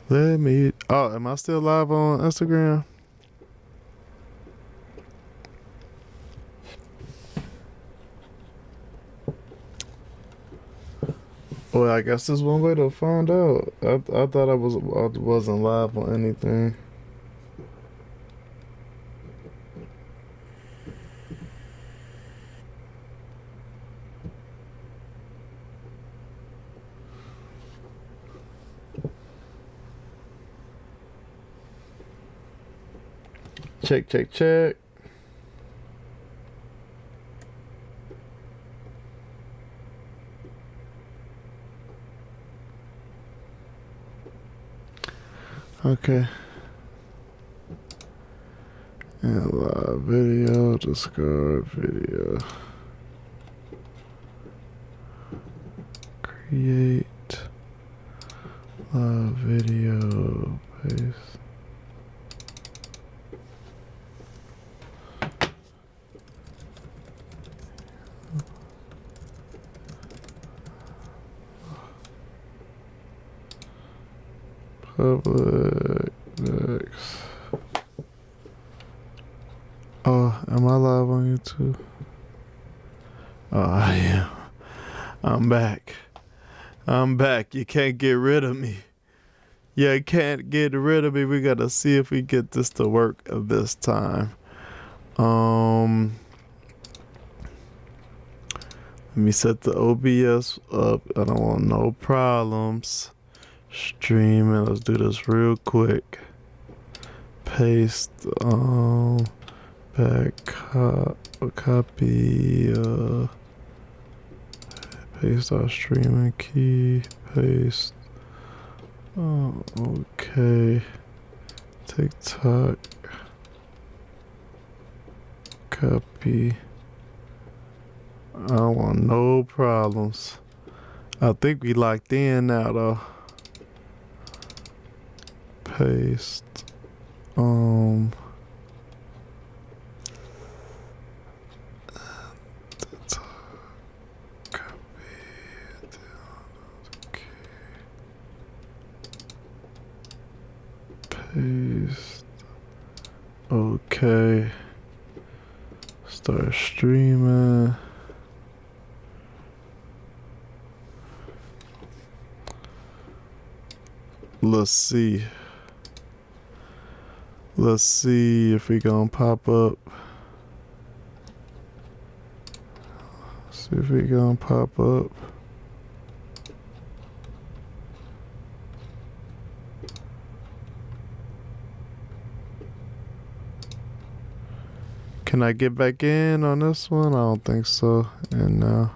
Let me. Oh, am I still live on Instagram? Well, I guess there's one way to find out. I thought I wasn't live on anything. Check, check, check. Okay. And live video, discard video. Create live video, paste. Public, next. Oh, am I live on YouTube? Oh, I am. I'm back. I'm back. You can't get rid of me. You can't get rid of me. We gotta see if we get this to work this time. Let me set the OBS up. I don't want no problems. Streaming. Let's do this real quick. Paste. Copy. Paste our streaming key. Paste. Oh, okay. TikTok. Copy. I don't want no problems. I think we locked in now though. Paste. Paste. Okay. Start streaming. Let's see. Let's see if we gonna pop up. See if we gonna pop up. Can I get back in on this one? I don't think so. And oh,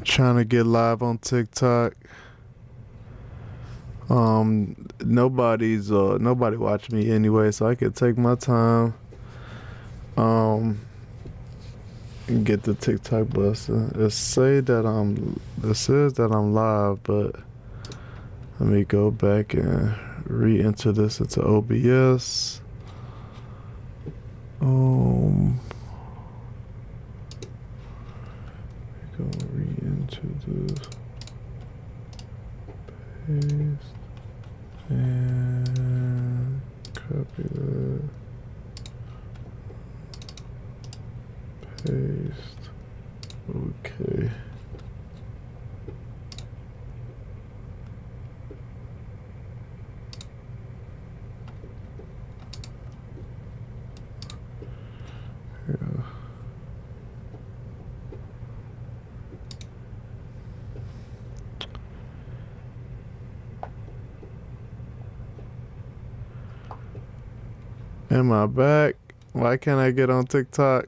trying to get live on TikTok. Nobody watching me anyway, so I could take my time. And get the TikTok busting. It says that I'm live, but let me go back and re-enter this into OBS. Go re-enter this. Paste and copy that. Paste. Okay. Yeah. Am I back? Why can't I get on TikTok?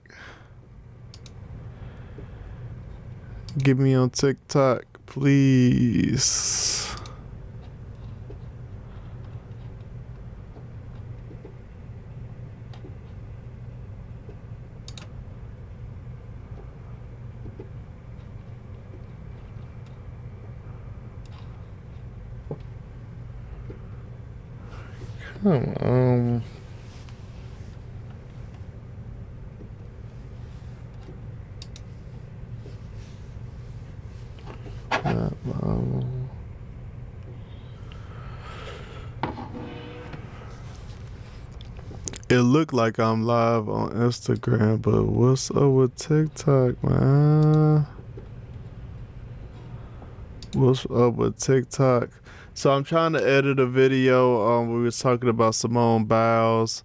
Get me on TikTok, please. Come on. It looked like I'm live on Instagram, but what's up with TikTok, man? What's up with TikTok? So I'm trying to edit a video. We was talking about Simone Biles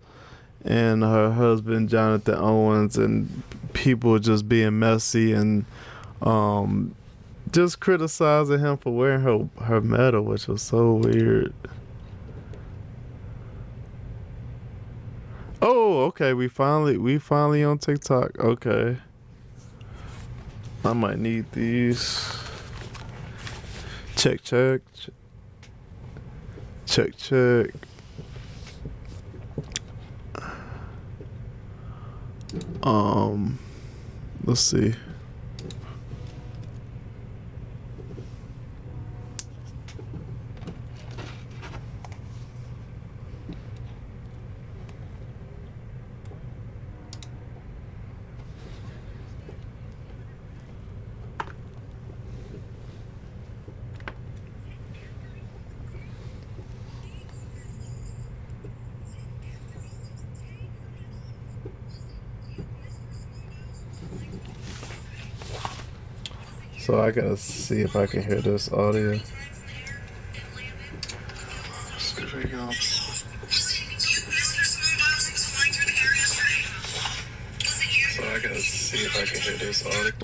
and her husband Jonathan Owens, and people just being messy and just criticizing him for wearing her medal, which was so weird. Oh, okay. We finally on TikTok. Okay. I might need these. Check. Let's see. So I gotta see if I can hear this audio.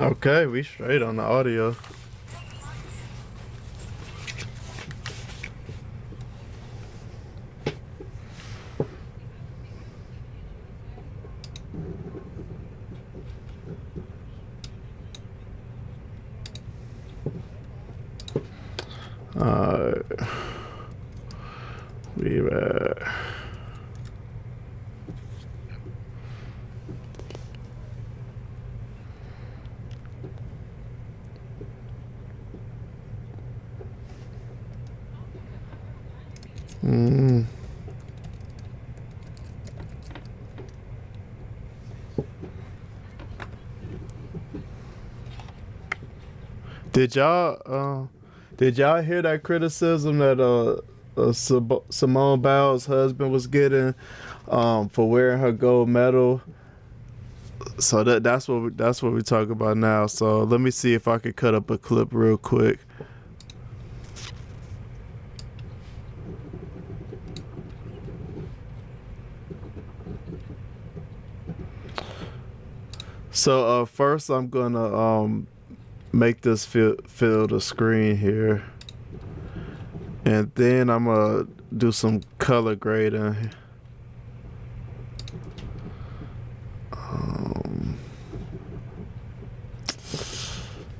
Okay, we straight on the audio. We back. Did y'all hear that criticism that Simone Biles' husband was getting for wearing her gold medal? So that's what we talk about now. So let me see if I could cut up a clip real quick. So first I'm gonna make this fill the screen here, and then I'm gonna do some color grading.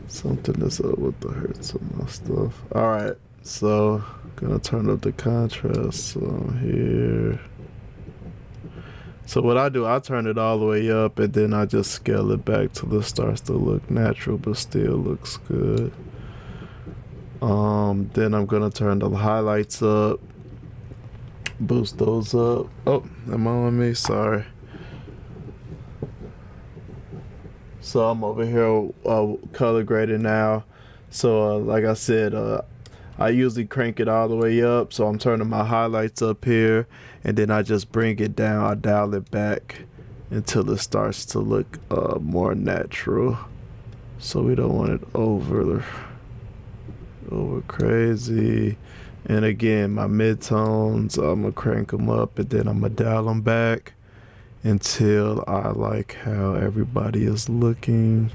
Something is up with the hertz of my stuff. All right, so gonna turn up the contrast here. So what I do, I turn it all the way up, and then I just scale it back till it starts to look natural, but still looks good. Then I'm gonna turn the highlights up, boost those up. Oh, am I on me? Sorry. So I'm over here color grading now. So like I said, I usually crank it all the way up, so I'm turning my highlights up here, and then I just bring it down. I dial it back until it starts to look more natural. So we don't want it over crazy. And again, my midtones, I'm gonna crank them up, and then I'm gonna dial them back until I like how everybody is looking.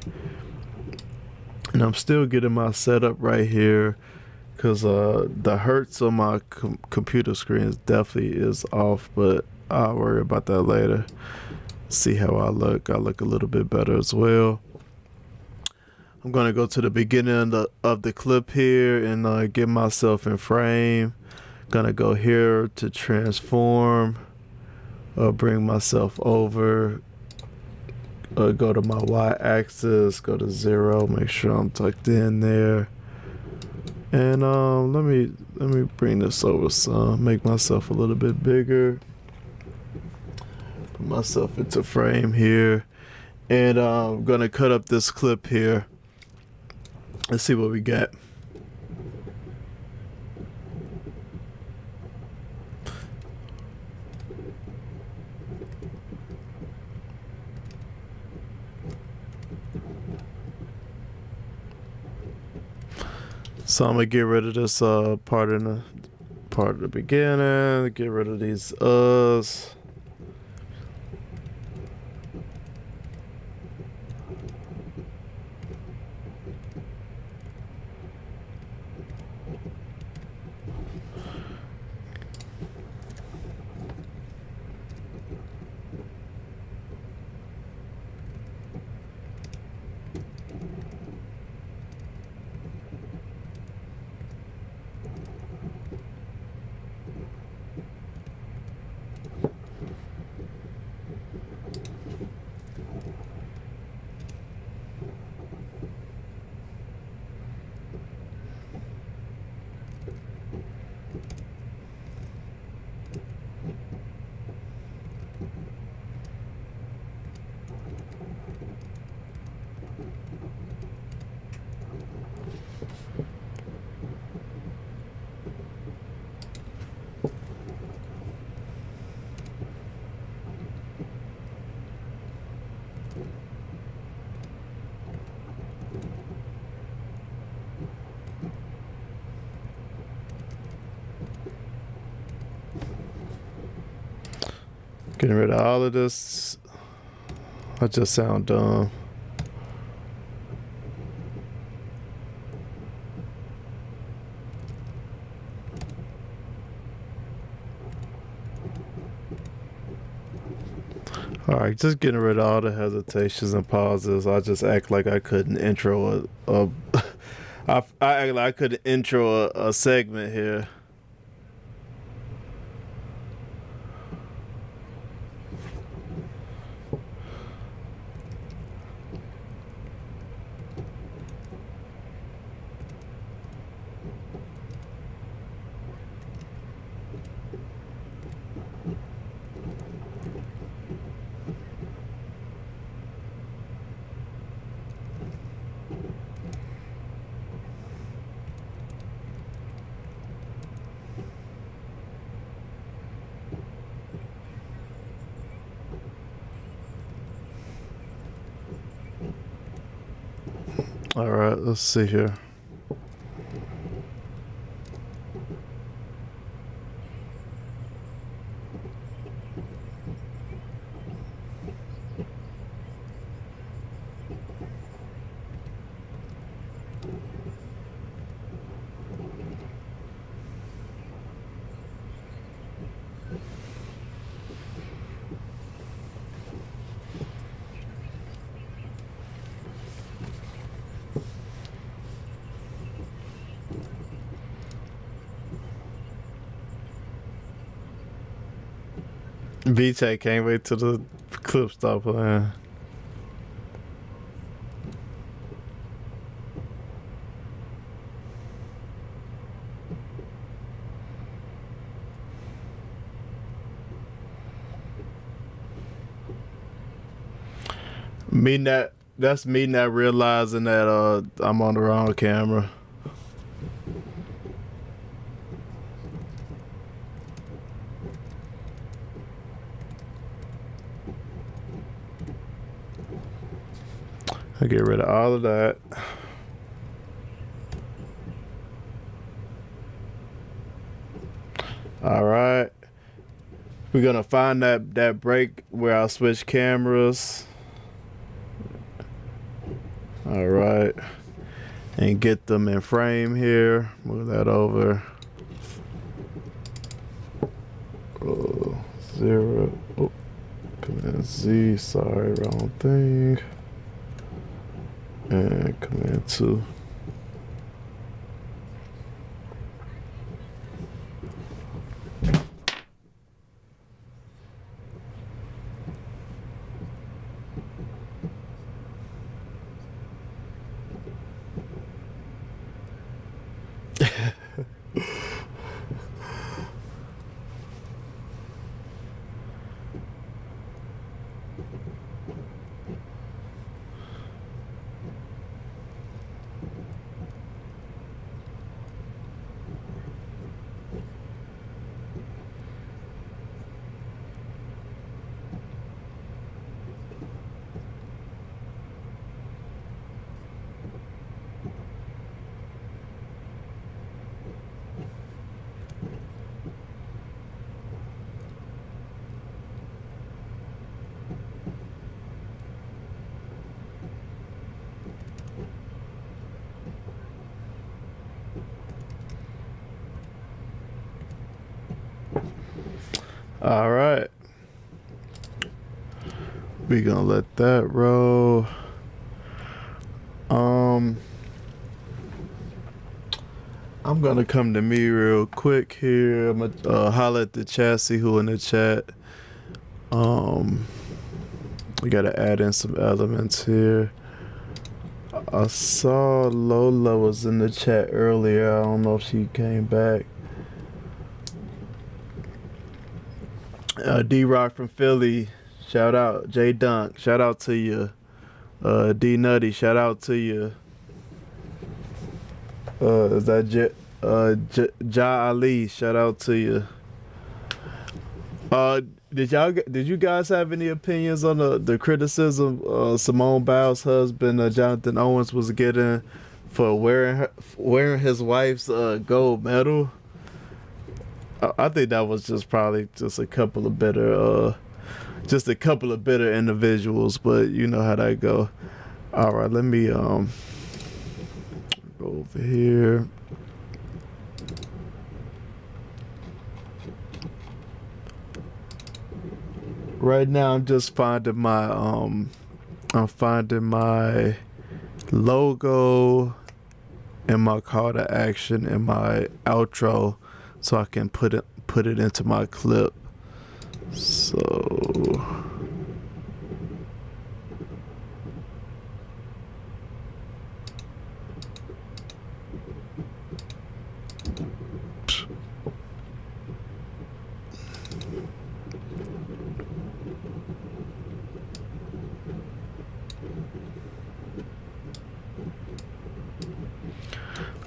And I'm still getting my setup right here, because the hertz on my computer screen definitely is off, but I'll worry about that later. See how I look. I look a little bit better as well. I'm going to go to the beginning of the clip here and get myself in frame. Going to go here to transform. Bring myself over. Go to my y-axis. Go to 0. Make sure I'm tucked in there. And Let me bring this over some. Make myself a little bit bigger. Put myself into frame here. And I'm going to cut up this clip here. Let's see what we got. So I'm gonna get rid of this part of the beginning. Get rid of these uhs. Getting rid of all of this. I just sound dumb. Alright, just getting rid of all the hesitations and pauses. I just act like I couldn't intro I act like I couldn't intro a segment here. All right, let's see here. BJ can't wait till the clip stop playing. That's me not realizing that I'm on the wrong camera. I get rid of all of that. All right. We're gonna find that break where I switch cameras. All right. And get them in frame here. Move that over. 0. Oh, Command Z. Sorry, wrong thing. And Command 2. All right. We gonna let that roll. Um, I'm gonna come to me real quick here. I'm gonna holler at the chat, see who in the chat. We gotta add in some elements here. I saw Lola was in the chat earlier. I don't know if she came back. D Rock from Philly, shout out. J Dunk, shout out to you. D Nutty, shout out to you. Is that Ja Ali? Shout out to you. Did you guys have any opinions on the criticism Simone Biles' husband Jonathan Owens was getting for wearing his wife's gold medal? I think that was just probably just a couple of bitter individuals, but you know how that go. All right, let me go over here. Right now, I'm just finding my logo and my call to action and my outro, so I can put it into my clip. So.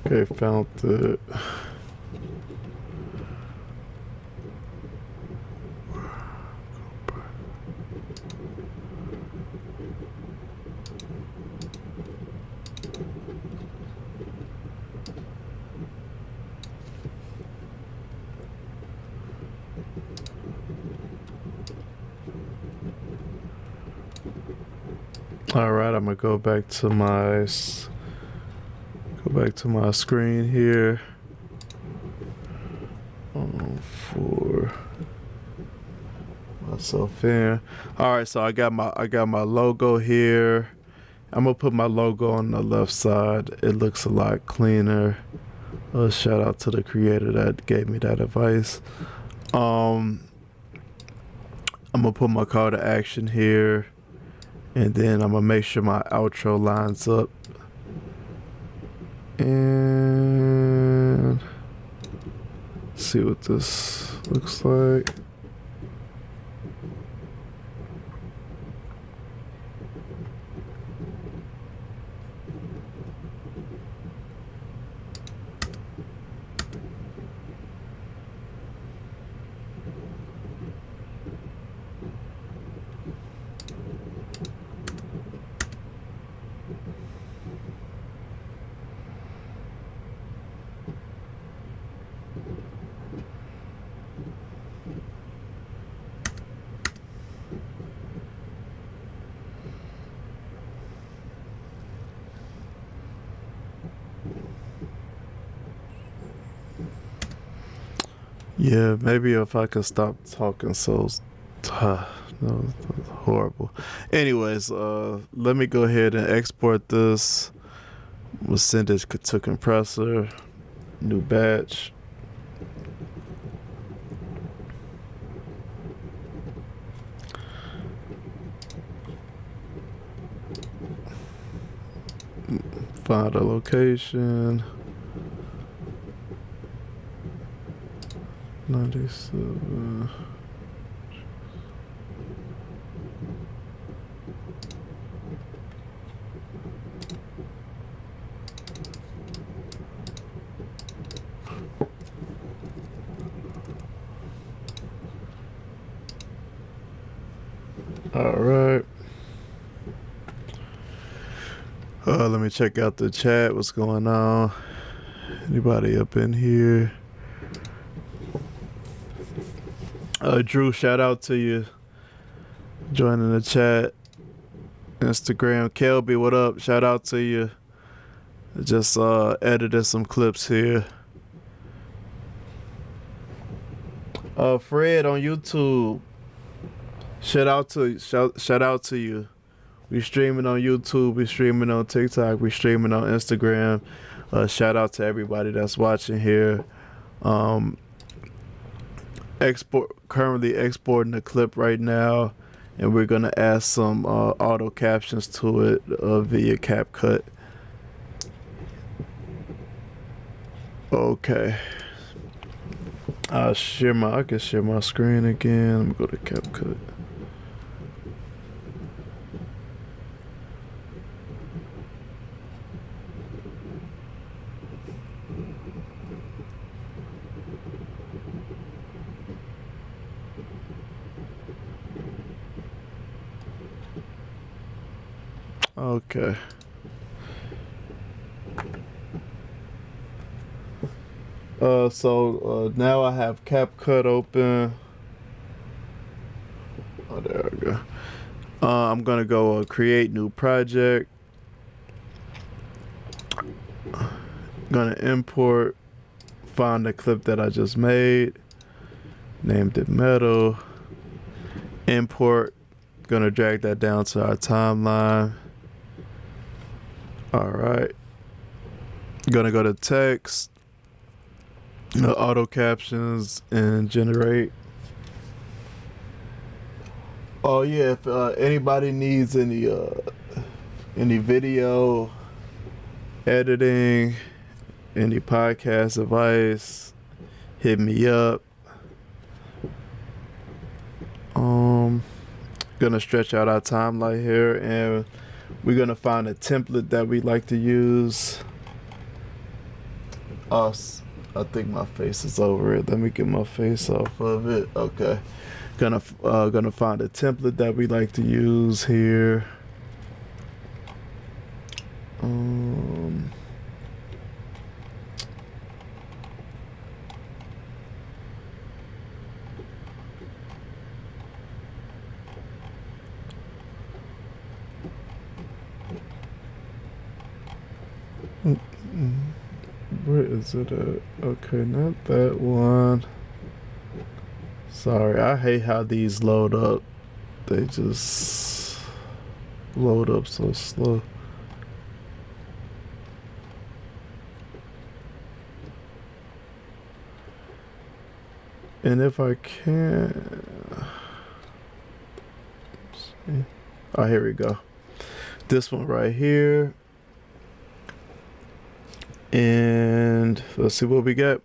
Okay, found it. All right, I'm gonna go back to my screen here for myself here. All right, so I got my logo here. I'm gonna put my logo on the left side. It looks a lot cleaner. Shout out to the creator that gave me that advice. I'm gonna put my call to action here, and then I'm gonna make sure my outro lines up. And see what this looks like. Yeah, maybe if I could stop talking so no, that's horrible. Anyways, let me go ahead and export this. We'll send it to compressor, new batch. Find a location. 97. All right. Let me check out the chat. What's going on? Anybody up in here? Drew, shout out to you joining the chat. Instagram, Kelby, what up? Shout out to you. Just edited some clips here. Fred on YouTube. Shout out to you. We streaming on YouTube. We streaming on TikTok. We streaming on Instagram. Shout out to everybody that's watching here. Currently exporting the clip right now, and we're gonna add some auto captions to it via CapCut. Okay. I can share my screen again. Let me go to CapCut. Okay. So now I have CapCut open. Oh, there we go. I'm gonna go create new project. Gonna import, find the clip that I just made, named it metal. Import. Gonna drag that down to our timeline. All right. Gonna go to text, auto captions, and generate. Oh yeah, if anybody needs any video editing, any podcast advice, hit me up. Gonna stretch out our timeline here, and we're gonna find a template that we like to use. I think my face is over it. Let me get my face off of it. Okay. Gonna find a template that we like to use here. Where is it at? Okay, not that one. Sorry, I hate how these load up. They just load up so slow. And if I can... Oh, here we go. This one right here. And let's see what we get.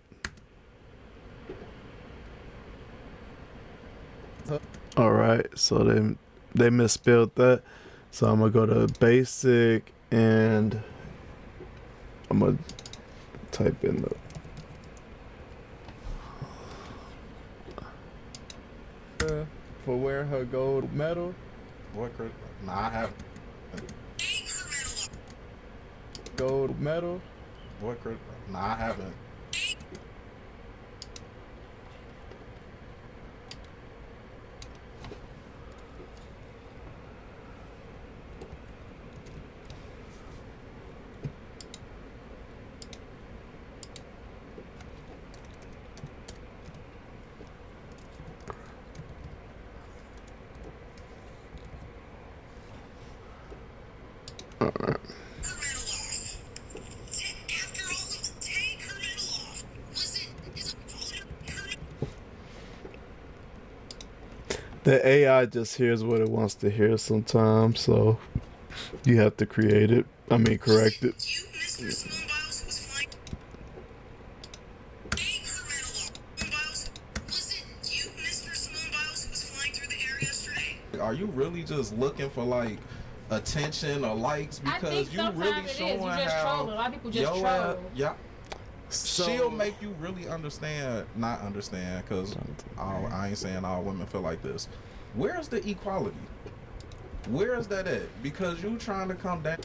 All right, so they misspelled that. So I'm gonna go to basic, and I'm gonna type in the for wearing her gold medal. Boy, nah, I have gold medal. Boy, nah, I haven't. All right. The AI just hears what it wants to hear sometimes, so you have to create it. I mean, correct it. Are you really just looking for like attention or likes? Because you really showing how a lot of people just troll. Yeah. So, she'll make you really not understand, because I ain't saying all women feel like this. Where's the equality? Where is that at? Because you trying to come down.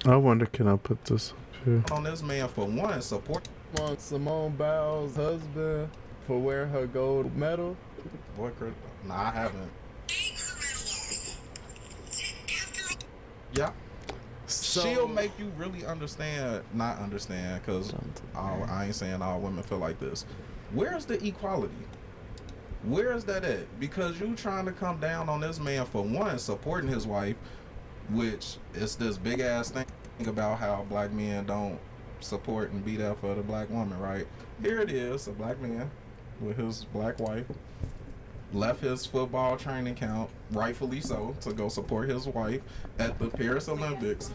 I wonder, can I put this up here? On this man for one, support. Simone Biles' husband for wearing her gold medal. Boy, nah, I haven't. Yeah. So, she'll make you really not understand, because I ain't saying all women feel like this. Where's the equality? Where is that at? Because you trying to come down on this man for one supporting his wife, which is this big ass thing about how black men don't support and be there for the black woman, right? Here it is, a black man with his black wife left his football training camp, rightfully so, to go support his wife at the Paris Olympics,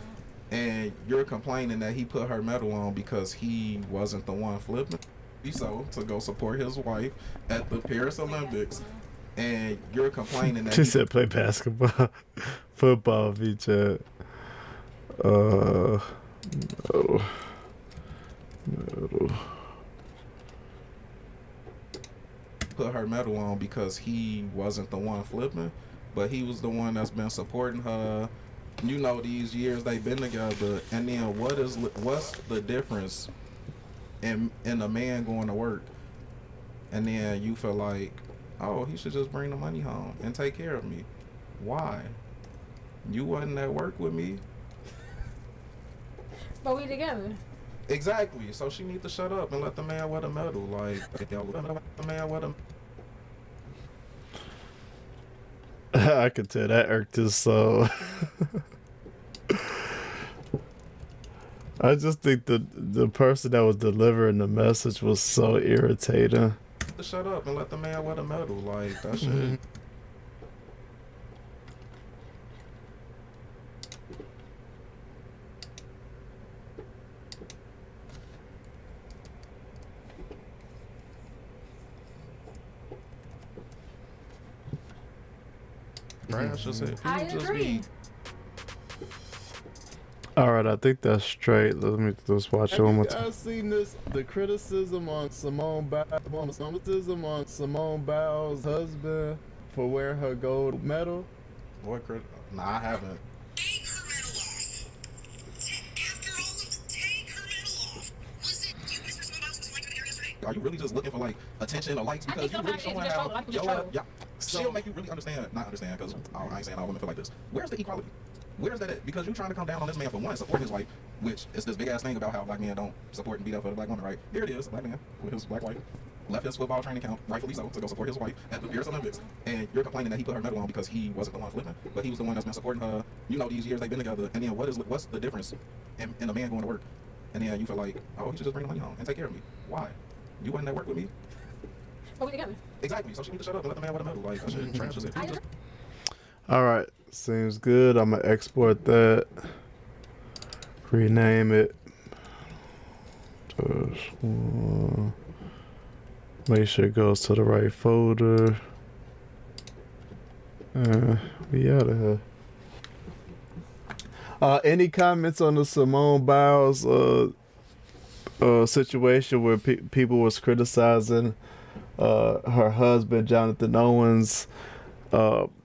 and you're complaining that he put her medal on because he wasn't the one flipping. So to go support his wife at the Paris Olympics, and you're complaining that She said play basketball, football, feature. No. put her medal on because he wasn't the one flipping, but he was the one that's been supporting her. You know, these years they've been together, and then what's the difference in a man going to work, and then you feel like, oh, he should just bring the money home and take care of me? Why? You wasn't at work with me. But we together. Exactly. So she need to shut up and let the man wear the medal. Like, let the man wear the. I could tell that irked his soul. I just think the person that was delivering the message was so irritating. To shut up and let the man wear the medal. Like, that shit. Trash as hell. I agree. All right, I think that's straight. Let me just watch it one more time. I've seen this, the criticism on Simone Biles' husband for wearing her gold medal. Boy, nah, I haven't. Take her medal off. After all of the take her medal off. Was it you, Mr. Simone Biles, was like there yesterday? Are you really just looking for like attention or likes? I Because think you really sometimes showing it's how just trouble. yeah, she'll make you really not understand. Because I ain't saying all women feel like this. Where's the equality? Where's that at? Because you trying to come down on this man for one, support his wife, which is this big ass thing about how black men don't support and be there for the black woman, right? Here it is, a black man with his black wife left his football training camp, rightfully so, to go support his wife at the Paris Olympics, and you're complaining that he put her medal on because he wasn't the one flipping, but he was the one that's been supporting her. You know, these years they've been together, and then what's the difference in a man going to work, and then you feel like, oh, he should just bring the money home and take care of me? Why? You wasn't at work with me. But we together. Exactly. So she need to shut up and let the man wear the medal. Like, that shit trash as hell. All right, seems good. I'm gonna export that, rename it. Make sure it goes to the right folder. We out of here. Any comments on the Simone Biles situation where people was criticizing her husband Jonathan Owens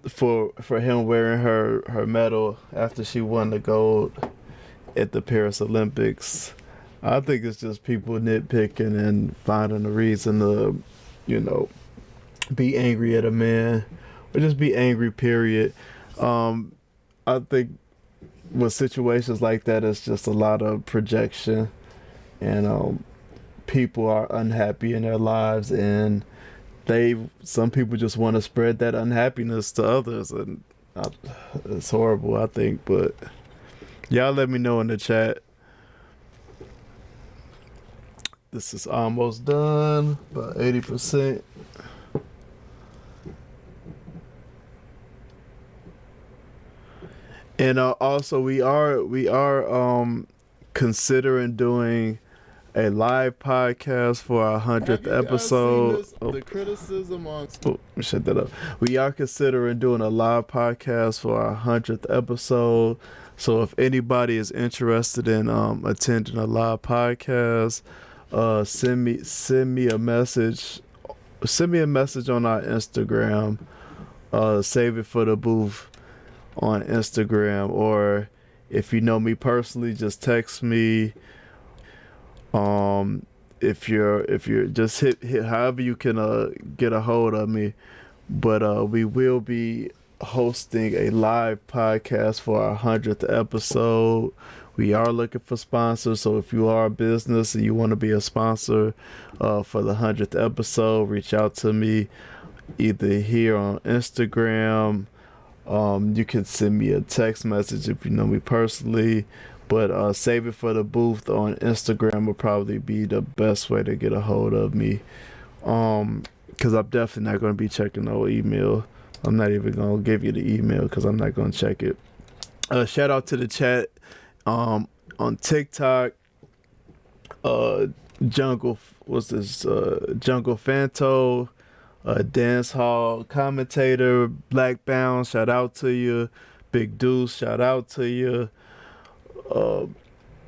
for him wearing her medal after she won the gold at the Paris Olympics? I think it's just people nitpicking and finding a reason to, be angry at a man or just be angry, period. I think with situations like that, it's just a lot of projection, and people are unhappy in their lives, and some people just want to spread that unhappiness to others, and it's horrible, I think. But y'all let me know in the chat. This is almost done, about 80%. And also we are considering doing a live podcast for our 100th episode. The criticism on. Oh, shut that up. We are considering doing a live podcast for our 100th episode. So if anybody is interested in attending a live podcast, send me a message. Send me a message on our Instagram. Save it for the booth on Instagram, or if you know me personally, just text me. If you're just hit however you can get a hold of me. But we will be hosting a live podcast for our 100th episode. We are looking for sponsors, so if you are a business and you want to be a sponsor for the 100th episode, reach out to me. either here on Instagram. You can send me a text message if you know me personally, but save it for the booth on Instagram will probably be the best way to get a hold of me. Because I'm definitely not going to be checking no email. I'm not even going to give you the email because I'm not going to check it. Shout out to the chat on TikTok. Jungle, what's this? Jungle Fanto, Dance Hall Commentator, Black Bound, shout out to you. Big Deuce, shout out to you.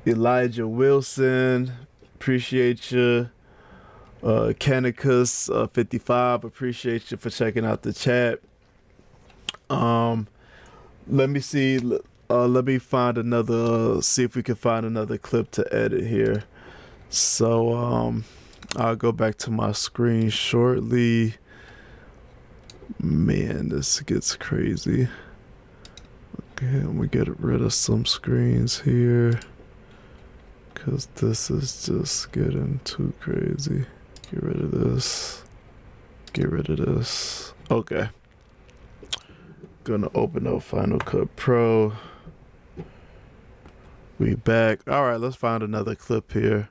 Elijah Wilson, appreciate you. Canicus 55, appreciate you for checking out the chat. Let me see. Let me find another. See if we can find another clip to edit here. So I'll go back to my screen shortly. Man, this gets crazy. Okay, I'm gonna get rid of some screens here because this is just getting too crazy. Get rid of this. Get rid of this. Okay. Gonna open up Final Cut Pro. We back. All right, let's find another clip here.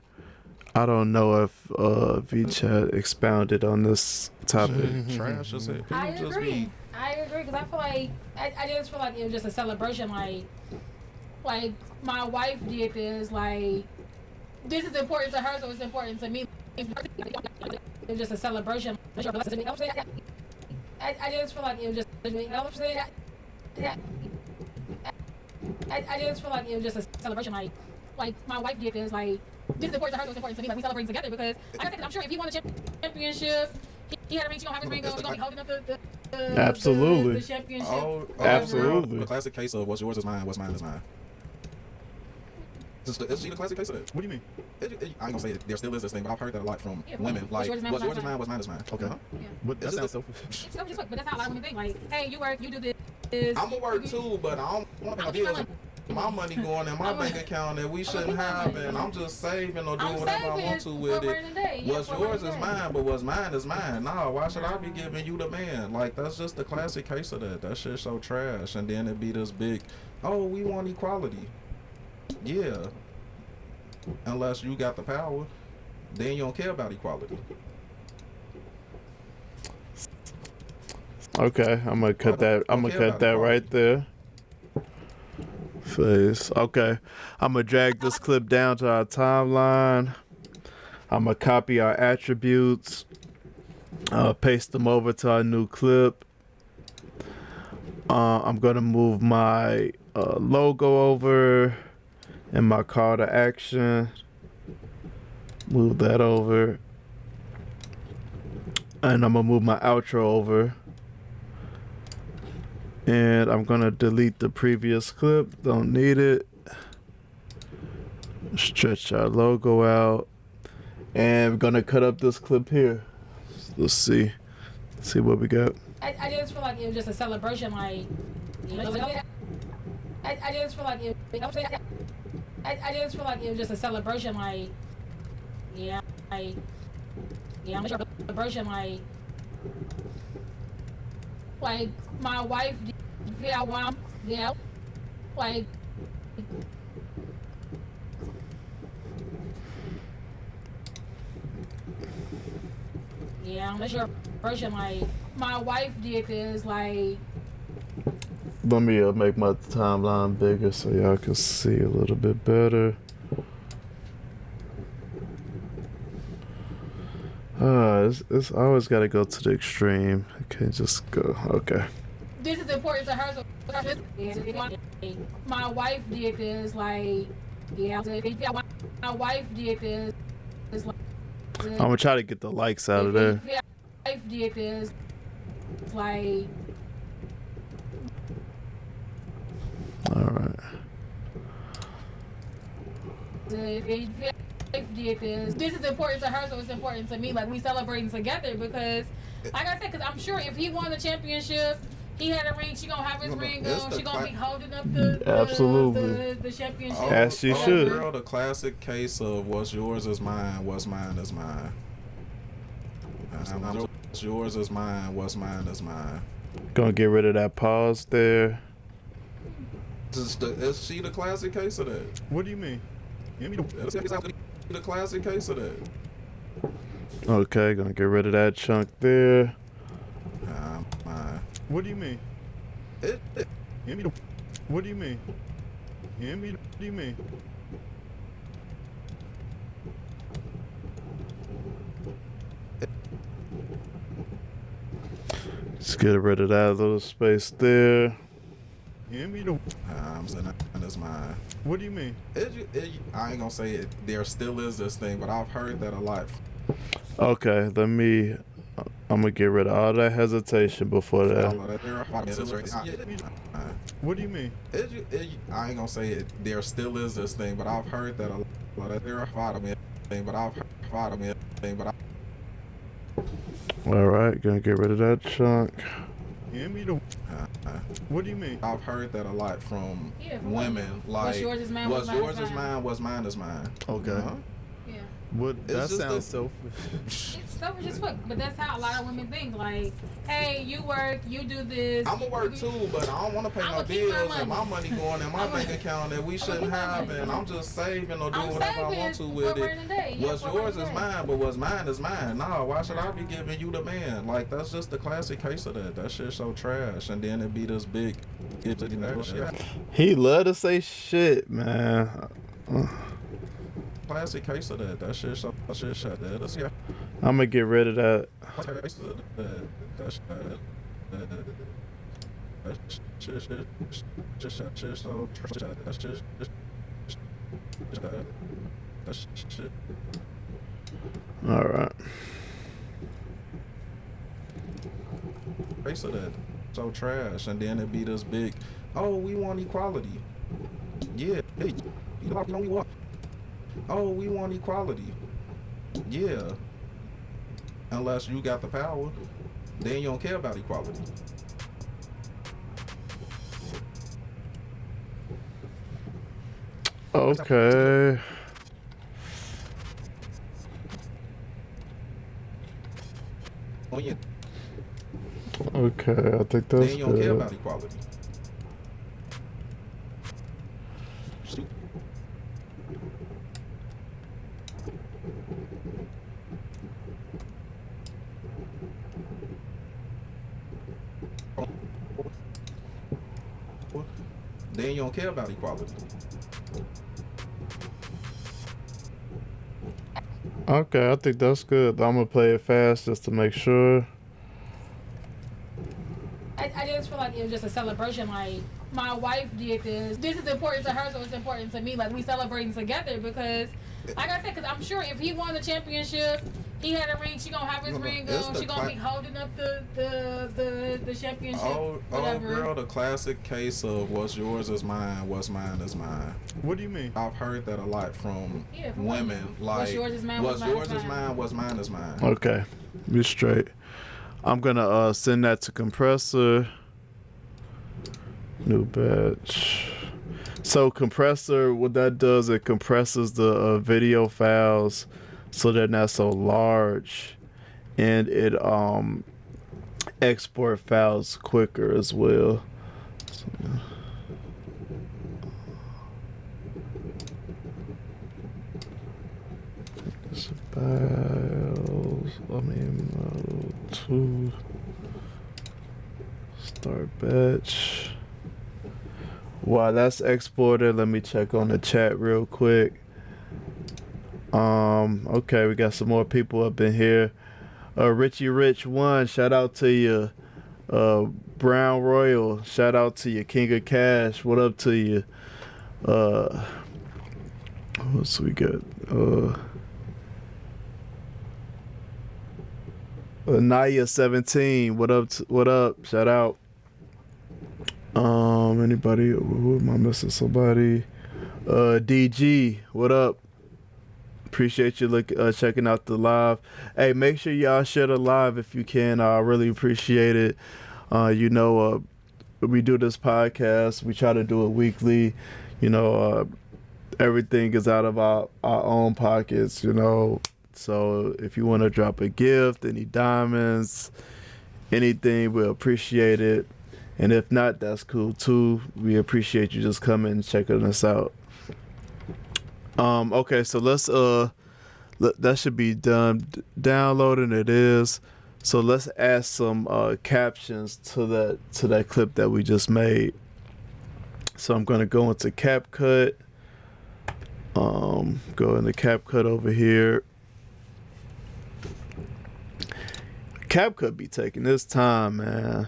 I don't know if VChat expounded on this topic. Trash as hell. I People just agree. be- I agree because I feel like I just feel like it was just a celebration. Like my wife did this. Like this is important to her, so it's important to me. It was just a celebration. I just feel like it was just. I just feel like it was just a celebration. Like my wife did this. Like this is important to her, so it's important to me. Like we celebrate together because like I said, I'm sure if he won the championship, he had a ring. She gonna have his ring. She's gonna be holding up the Absolutely. the championship. Absolutely. The classic case of what's yours is mine, what's mine is mine. Is she the classic case of that? What do you mean? I ain't gonna say it. There still is this thing, but I've heard that a lot from Yeah, women. Like, what's what's yours yours is mine, what's mine is mine. Okay. Uh-huh. What, that Is it sounds the- selfish. It's just but that's how a lot of women think. Like, hey, you work, you do this. I'm gonna work too, but I don't want to deal with my money going in my bank account that we shouldn't have, and I'm just saving or doing I'm whatever I saving want to for with a it. rainy day. Yeah, What's for a yours rainy is day. mine, but what's mine is mine. Nah, why should I be giving you the man? Like, that's just the classic case of that. That shit's so trash. And then it be this big, oh, we want equality. Yeah. Unless you got the power, then you don't care about equality. Okay, I'm gonna cut that. I'm gonna cut that right there. Face. Okay, I'm gonna drag this clip down to our timeline. I'm gonna copy our attributes, paste them over to our new clip. I'm gonna move my logo over and my call to action. Move that over, and I'm gonna move my outro over. And I'm gonna delete the previous clip. Don't need it. Stretch our logo out. And we're gonna cut up this clip here. Let's see. See what we got. I just feel like it was just a celebration. Like, I just feel like it. I just feel like it was just a celebration. Like, yeah, I'm sure a celebration. Like my wife. Yeah, like. Yeah, I'm sure version. Like my wife did this. Like. Let me make my timeline bigger so y'all can see a little bit better. It's always got to go to the extreme. I can't just go. Okay. This is important to her. So my wife did this. Like, yeah, my wife did this. I'm gonna try to get the likes out of there. My wife did this. Like. All right. Did this. This is important to her, so it's important to me. Like we celebrating together because, like I said, because I'm sure if he won the championship, he had a ring. She gonna have his ring on. She gonna be holding up the championship. As she should. Girl, the classic case of what's yours is mine, what's mine is mine. yours is mine, what's mine is mine. Gonna get rid of that pause there. Is she the classic case of that? What do you mean? Is the classic case of that? Okay, gonna get rid of that chunk there. Mine. What do you mean? What do you mean? What do you mean? Just get rid of that little space there. I'm saying that's mine. What do you mean? I ain't gonna say it. There still is this thing, but I've heard that a lot. Okay, I'm gonna get rid of all that hesitation before that. What do you mean? I ain't gonna say it. There still is this thing, but I've heard that a lot. Alright, gonna get rid of that chunk. What do you mean? I've heard that a lot from from women. Like, what's yours is mine, what's yours is mine, what's mine is mine. Okay. Yeah. What? That just sounds selfish. It's selfish as fuck, but that's how a lot of women think. Like, hey, you work, you do this. I'm gonna work too, but I don't want to pay no bills and my money going in my bank account that we shouldn't have, and I'm just saving or doing whatever I want to with it. What's yours is mine, but what's mine is mine. No, why should I be giving you the man? Like, that's just the classic case of that. That shit's so trash, and then it be this big. He love to say shit, man. Classic case of that. That shit shut that. I'm gonna get rid of that. All right. Face of that. So trash, and then it be this big. Oh, we want equality. Yeah. Hey, you know what? Oh, we want equality. Yeah. Unless you got the power, then you don't care about equality. Okay. Okay, I think that's Then you don't care good. about equality. Then you don't care about equality. Okay, I think that's good. I'm gonna play it fast just to make sure. I just feel like it was just a celebration. Like, my wife did this. This is important to her, so it's important to me. Like, we celebrating together because, like I said, because I'm sure if he won the championship, he had a ring. She gonna have his ring on. She gonna be holding up the championship. Oh, girl, the classic case of what's yours is mine, what's mine is mine. What do you mean? I've heard that a lot from from women. Like, what's yours is mine, what's yours is mine, what's mine is mine. Okay, be straight. I'm gonna send that to compressor. New batch. So compressor, what that does, it compresses the video files so they're not so large, and it export files quicker as well. So, files. Model 2. Start batch. While that's exported, let me check on the chat real quick. Okay, we got some more people up in here. Richie Rich 1, shout out to you. Brown Royal, shout out to you. King of Cash, what up to you? What's we got? Naya 17, what up? What up? Shout out. Anybody? Who am I missing? Somebody? DG, what up? Appreciate you checking out the live. Hey, make sure y'all share the live if you can. I really appreciate it. We do this podcast. We try to do it weekly. Everything is out of our own pockets. So if you want to drop a gift, any diamonds, anything, we'll appreciate it. And if not, that's cool too. We appreciate you just coming and checking us out. Okay, so let's that should be done. Downloading it is. So let's add some captions to that clip that we just made. So I'm gonna go into CapCut. Go into CapCut over here. CapCut be taking this time, man.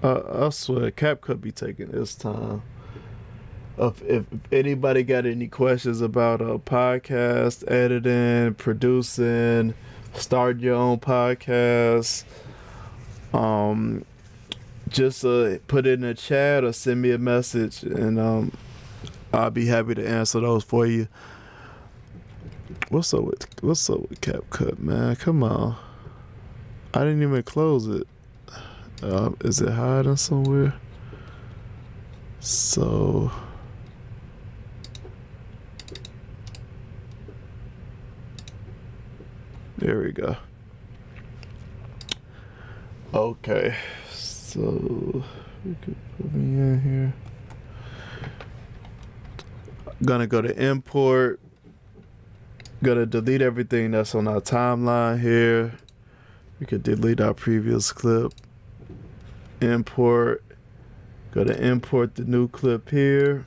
I swear, CapCut be taking this time. If anybody got any questions about podcast editing, producing, start your own podcast, just put it in the chat or send me a message, and I'll be happy to answer those for you. What's up with CapCut, man? Come on, I didn't even close it. Is it hiding somewhere? So. There we go. Okay, so we could put me in here. Gonna go to import. Gonna delete everything that's on our timeline here. We could delete our previous clip. Import. Go to import the new clip here.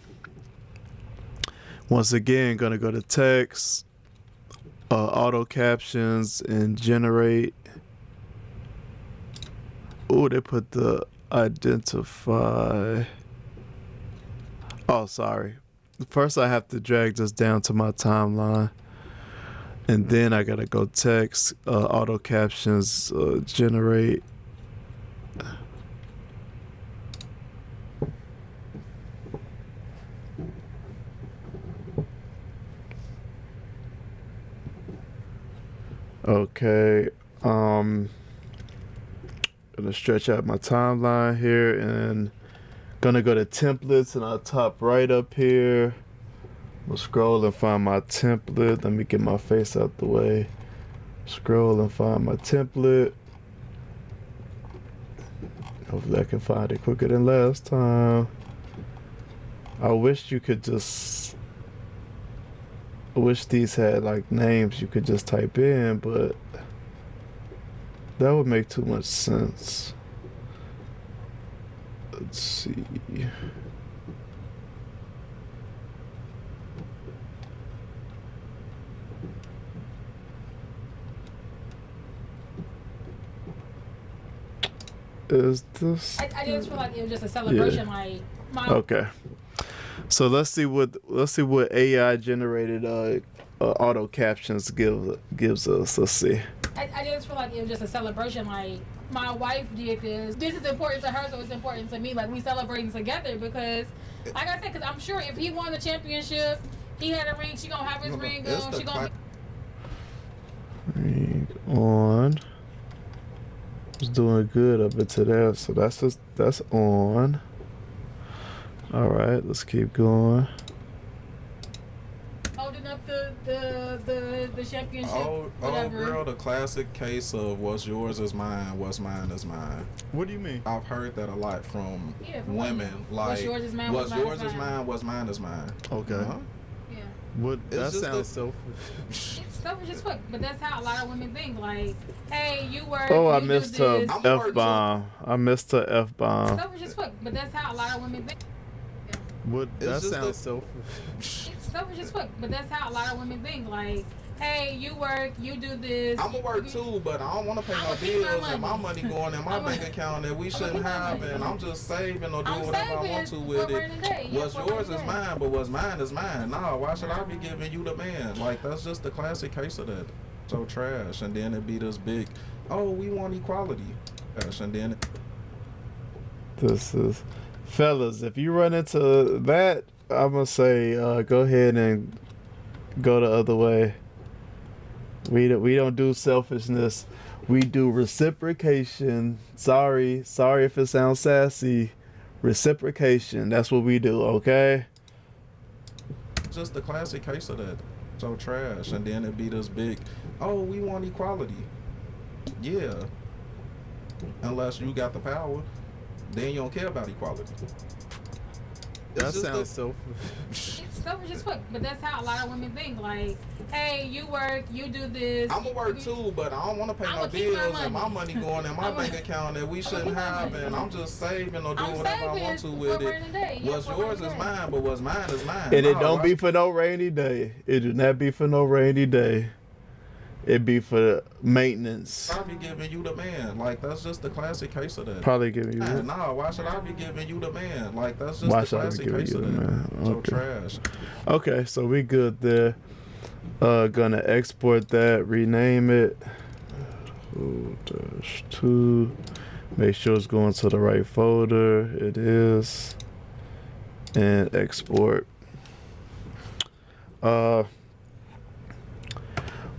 Once again, gonna go to text. Auto captions and generate. Oh, they put the identify. Oh, sorry. First, I have to drag this down to my timeline, and then I gotta go text, auto captions, generate. Okay, gonna stretch out my timeline here and gonna go to templates and I'll top right up here. We'll scroll and find my template. Let me get my face out the way. Scroll and find my template. Hopefully I can find it quicker than last time. I wish you could just I wish these had like names you could just type in, but that would make too much sense. Let's see. Is this? I just feel like it was just a celebration, like my. Okay. So let's see what AI generated auto captions gives us. Let's see. I just feel like it was just a celebration, like my wife did this. This is important to her, so it's important to me. Like we celebrating together because, like I said, because I'm sure if he won the championship, he had a ring. She gonna have his ring on. She gonna. Ring on. Was doing good up until there, so that's on. All right, let's keep going. Holding up the championship. Oh, girl, the classic case of what's yours is mine, what's mine is mine. What do you mean? I've heard that a lot from from women. Like, what's yours is mine, what's yours is mine, what's mine is mine. Okay. Uh-huh. Yeah. What? That It's just sounds selfish. It's selfish as fuck, but that's how a lot of women think. Like, hey, you work. Oh, I you missed do her this. F-bomb. I missed her F-bomb. Selfish as fuck, but that's how a lot of women think. What? It's That just sounds a- selfish. It's selfish as fuck, but that's how a lot of women think. Like, hey, you work, you do this. I'm gonna work too, but I don't want to pay I'ma no keep my bills and my money. money going in my I'ma- bank account that we shouldn't keep my have, money. and I'm just saving or doing I'm whatever I saving want to for with a it. rainy day. Yeah, What's for a yours rainy is day. mine, but what's mine is mine. Nah, why should I be giving you the man? Like that's just the classic case of that. So trash, and then it be this big, oh, we want equality, trash, and then. This is, fellas. If you run into that, I'm gonna say go ahead and go the other way. We don't do selfishness. We do reciprocation. Sorry if it sounds sassy. Reciprocation. That's what we do. Okay. just the classic case of that. So trash, and then it be this big, oh, we want equality. Yeah. Unless you got the power, then you don't care about equality. That It's just sounds a- so. It's selfish as fuck, but that's how a lot of women think. Like, hey, you work, you do this. I'm gonna work too, but I don't want to pay I'ma no keep my bills and my money. money going in my I'ma- bank account that we shouldn't keep my have, money. and I'm just saving or doing I'm whatever I saving want to for with a it. rainy day. Yeah, What's for a yours rainy is day. mine, but what's mine is mine. And it No, don't I- be for no rainy day. It do not be for no rainy day. It be for maintenance. I be giving you the man. Like, that's just the classic case of that. Probably giving you. Man, nah, why should I be giving you the man? Like, that's just Why the should I be classic giving case you of the that. man? So Okay. trash. Okay, so we good there. Gonna export that, rename it. 2. Make sure it's going to the right folder. It is. And export.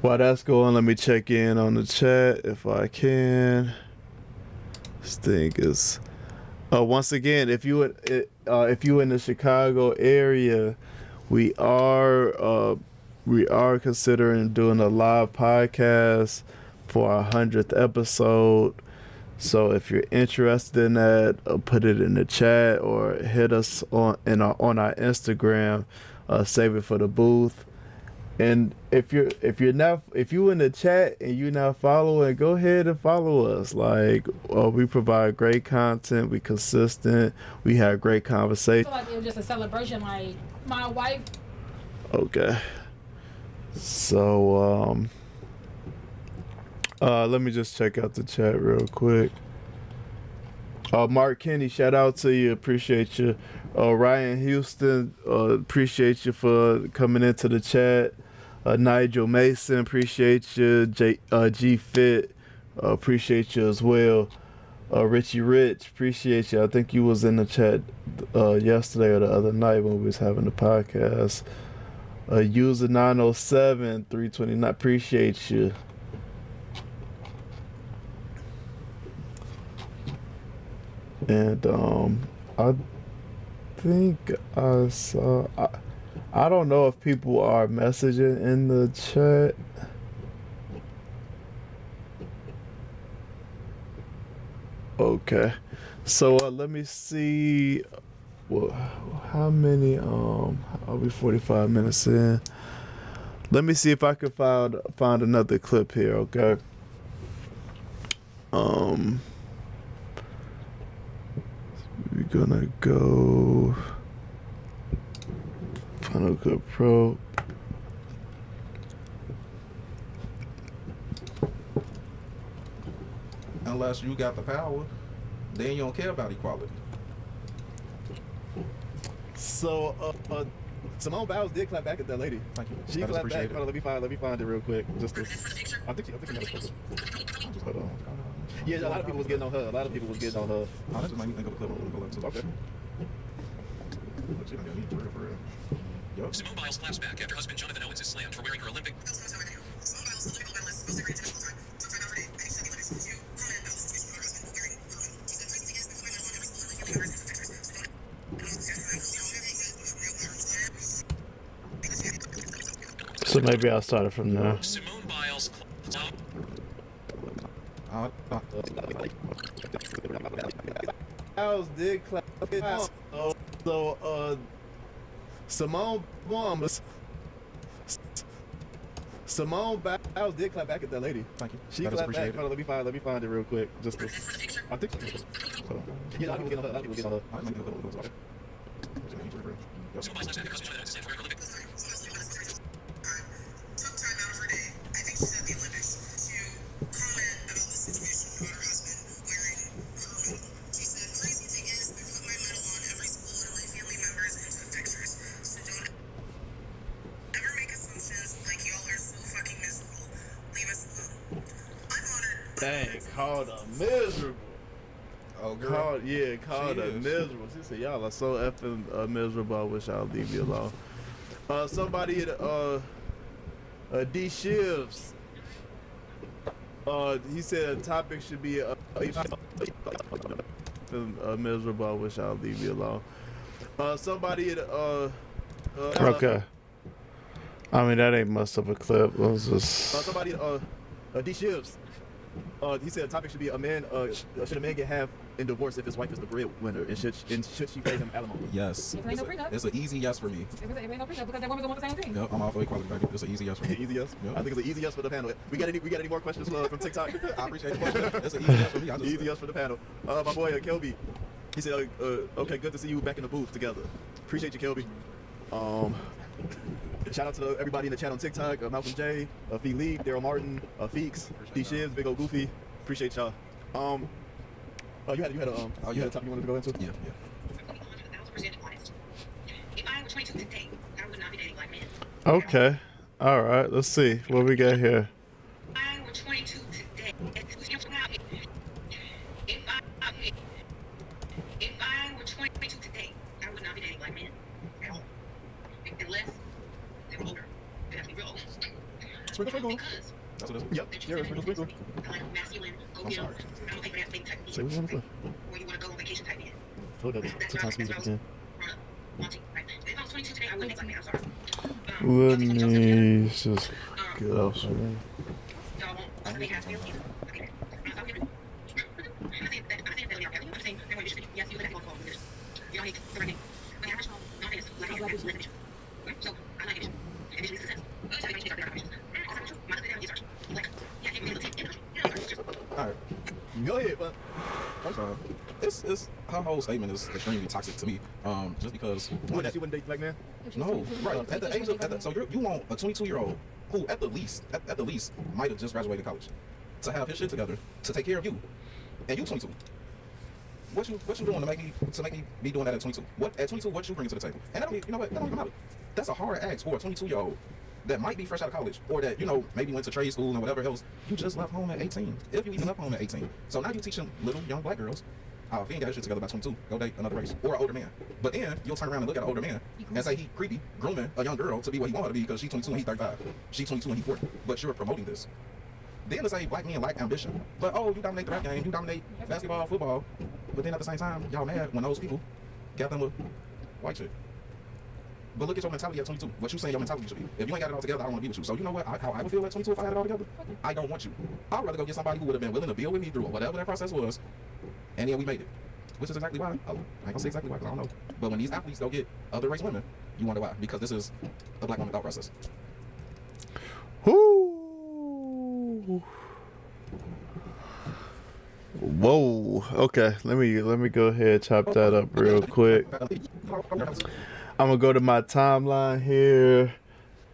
While that's going, let me check in on the chat if I can. This thing is. Once again, if you in the Chicago area, we are considering doing a live podcast for our 100th episode. So if you're interested in that, put it in the chat or hit us on our Instagram. Save it for the booth. And if you in the chat and you're not following, go ahead and follow us. Like, we provide great content, we consistent, we have great I conversation. feel like it was just a celebration. Like, my wife. Okay. So let me just check out the chat real quick. Mark Kenny, shout out to you, appreciate you. Ryan Houston, appreciate you for coming into the chat. Nigel Mason, appreciate you. G Fit, appreciate you as well. Richie Rich, appreciate you. I think you was in the chat yesterday or the other night when we was having the podcast. User 907 329, appreciate you. And I think I saw. I don't know if people are messaging in the chat. Okay, so let me see. Well, how many? Are we 45 minutes in? Let me see if I can find another clip here. Okay. We're gonna go Final Cut Pro. Unless you got the power, then you don't care about equality. So, Simone Biles did clap back at that lady. Thank you. She That is clapped back. appreciated. Hold on, let me find it real quick. Just to, I think she got a photo. Hold on. Yeah, a lot of people was getting on her. Oh, that just made me think of a clip I'm gonna go into. Okay. She done got me for real. Yup. Simone Biles claps back after husband Jonathan Owens is slammed for wearing her Olympic. So maybe I'll start it from there. Simone Biles. Biles did clap. So, Simone Biles did clap back at that lady. Thank you. She That is clapped back. appreciated. Hold on, let me find it real quick. Just to, I think so. Yeah, a lot of people get on her. I think it'll go. Okay. Yup. Simone Biles claps back after husband Jonathan Owens is slammed for wearing her Olympic. Took time out of her day, I think she's at the Olympics, to comment about the situation about her husband wearing her medal. She said, crazy thing is, we put my medal on every school and my family members and took pictures. So don't ever make assumptions like y'all are so fucking miserable. Leave us alone. I'm honored. Dang, called her miserable. Oh, girl. Called She her is. miserable. She said, y'all are so effing miserable. I wish I'll leave you alone. Somebody D Shivs. He said a topic should be miserable. I wish I'll leave you alone. Somebody okay. I mean, that ain't much of a clip. It was just. Somebody, D Shivs. He said the topic should be should a man get half in divorce if his wife is the breadwinner, and should she pay him alimony? Yes. If it ain't no prenup. It's an easy yes for me. If it ain't no prenup, because that woman gonna want the same thing. Yep, I'm all for equality, baby. It's an easy yes for me. Easy yes. Yep. I think it's an easy yes for the panel. We got any more questions from TikTok? I appreciate the question. It's an easy yes for me. Easy yes for the panel. My boy Kelby, he said, okay, good to see you back in the booth together. Appreciate you, Kelby. Shout out to everybody in the chat on TikTok, Malcolm J, Philippe, Daryl Martin, Feeks, D Shivs, Big O Goofy. Appreciate y'all. You had a topic you wanted to go into? Yeah. 1,000% honest. If I were 22 today, I would not be dating black men. Okay. All right. Let's see what we got here. If I were 22 today, if I were 22 today, I would not be dating black men at all. Unless they were older. They have to be real old. Sprinkle. Because That's what it is. Yep. Yeah, sprinkle. I like masculine, go I'm get 'em. sorry. I don't pay for that big type Say what you want to play. where you want to go on vacation type in. Hold up. Sometimes music again. If I was 22 today, I wouldn't date black men. I'm sorry. Let me just get up. Y'all won't. They have to be illegal. Okay. I'm sorry. I'm saying that I'm saying they're more interested. Yes, you look at the phone. You don't hate the right thing. But average home, not famous. Black men have less vision. So I like it. And this is success. Other type of things are better options. Also, true. My husband is like, yeah, he really takes it. All right. Go ahead, but First off, it's her whole statement is extremely toxic to me. Just because. you wouldn't date black man? No, right. At the age of so you want a 22-year-old who at the least might have just graduated college to have his shit together to take care of you, and you 22. What you doing to make me be doing that at 22? At 22 what you bringing to the table? And that don't, you know what? That don't even matter. That's a hard ask for a 22-year-old that might be fresh out of college, or that maybe went to trade school and whatever else. You just left home at 18, if you even left home at 18. So now you teaching little young black girls, if you ain't got your shit together by 22, go date another race or an older man. But then you'll turn around and look at an older man and say he creepy, grooming a young girl to be what he want her to be because she's 22 and he's 35. She's 22 and he's 40. But you're promoting this. Then to say black men lack ambition. But you dominate the rap game, you dominate basketball, football. But then at the same time, y'all mad when those people got them with white shit. But look at your mentality at 22. What you saying your mentality should be. If you ain't got it all together, I don't want to be with you. So you know what? How I would feel at 22 if I had it all together? I don't want you. I'd rather go get somebody who would have been willing to build with me through whatever that process was. And then we made it. Which is exactly why. I ain't gonna say exactly why because I don't know. But when these athletes go get other race women, you wonder why. Because this is a black woman thought process. Whoo. Whoa. Okay. Let me go ahead and chop that up real quick. I'm gonna go to my timeline here,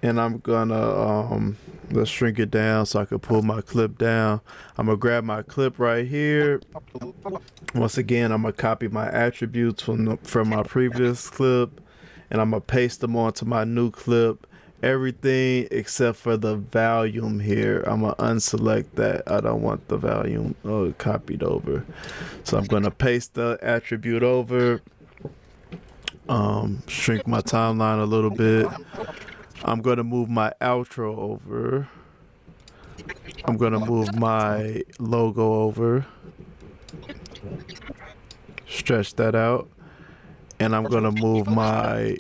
and I'm gonna let's shrink it down so I can pull my clip down. I'm gonna grab my clip right here. Once again, I'm gonna copy my attributes from my previous clip, and I'm gonna paste them onto my new clip. Everything except for the volume here. I'm gonna unselect that. I don't want the volume copied over. So I'm gonna paste the attribute over. Shrink my timeline a little bit. I'm gonna move my outro over. I'm gonna move my logo over. Stretch that out. And I'm gonna move my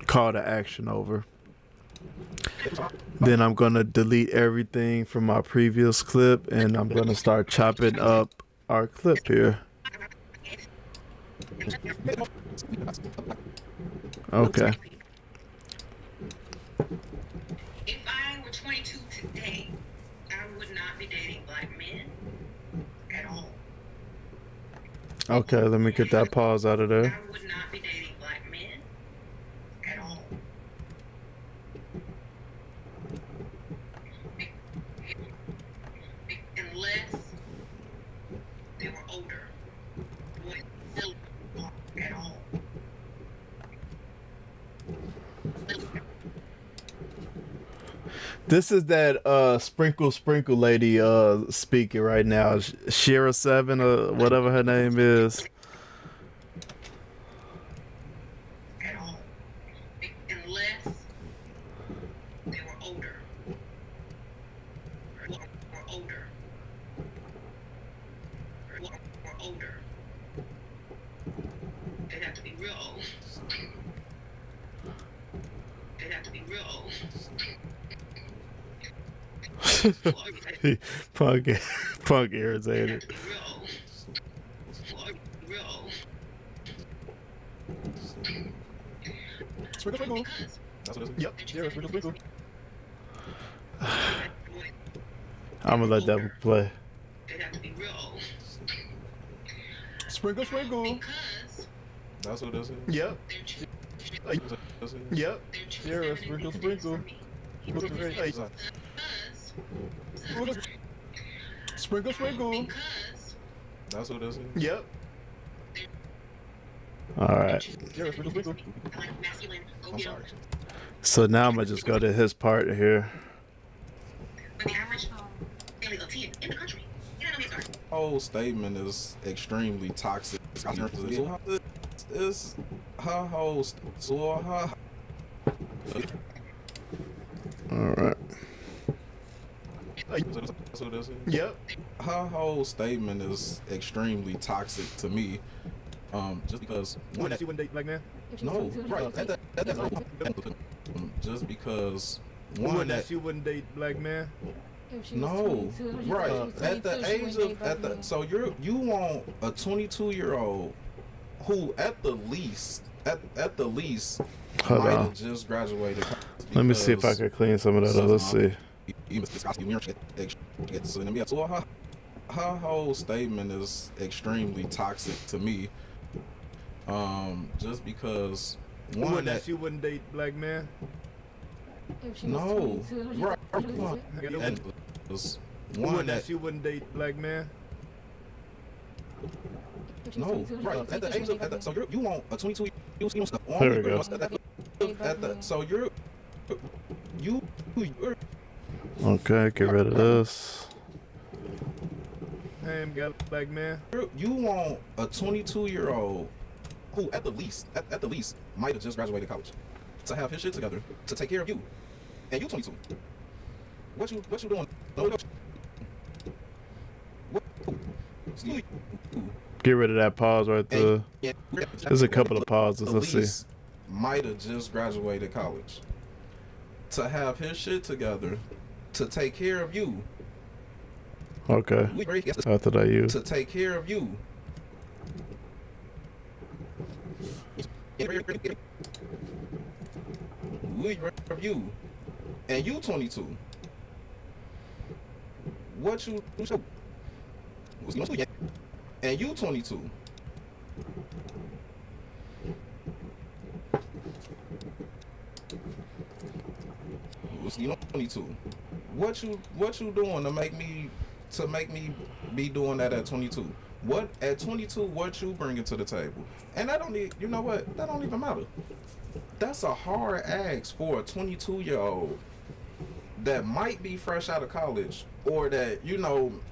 call to action over. Then I'm gonna delete everything from my previous clip, and I'm gonna start chopping up our clip here. Okay. If I were 22 today, I would not be dating black men at all. Okay, let me get that pause out of there. I would not be dating black men at all. Unless they were older. At all. This is that sprinkle lady speaking right now. Shira 7 or whatever her name is. At all. Unless they were older. Or older. Or older. They'd have to be real old. They'd have to be real old. Punk, punk irritated. Sprinkle, sprinkle. That's what it is. Yep. Yeah, sprinkle, sprinkle. I'm gonna let that play. Sprinkle, sprinkle. That's what this is. Yep. That's what this is. Yep. Yeah, sprinkle, sprinkle. Hey. Sprinkle, sprinkle. That's what this is. Yep. All right. Yeah, sprinkle, sprinkle. I'm sorry. So now I'm gonna just go to his part here. But the average family of 10 in the country. You don't know his art. Whole statement is extremely toxic. It's her whole so her. All right. That's what this is. Yep. Her whole statement is extremely toxic to me. Just because One that you wouldn't date black man. no, right? Just because One that you wouldn't date black man. no, right? At the age of so you want a 22-year-old who at the least Hold might on. have just graduated. Let me see if I can clean some of that up. Let's see. Her whole statement is extremely toxic to me. Just because One that you wouldn't date black man. no, right? And One that you wouldn't date black man. no, right? At the age of so you want a 22. There we go. So you're Okay, get rid of this. I ain't got black man. you want a 22-year-old who at the least might have just graduated college to have his shit together to take care of you, and you 22. What you doing? What? Get rid of that pause right there. There's a couple of pauses. Let's see. Might have just graduated college to have his shit together to take care of you. Okay. After that, you. To take care of you. We of you, and you 22. What you and you 22. You 22. What you doing to make me be doing that at 22? What at 22? What you bringing to the table? And that don't need. You know what? That don't even matter. That's a hard ask for a 22-year-old that might be fresh out of college, or that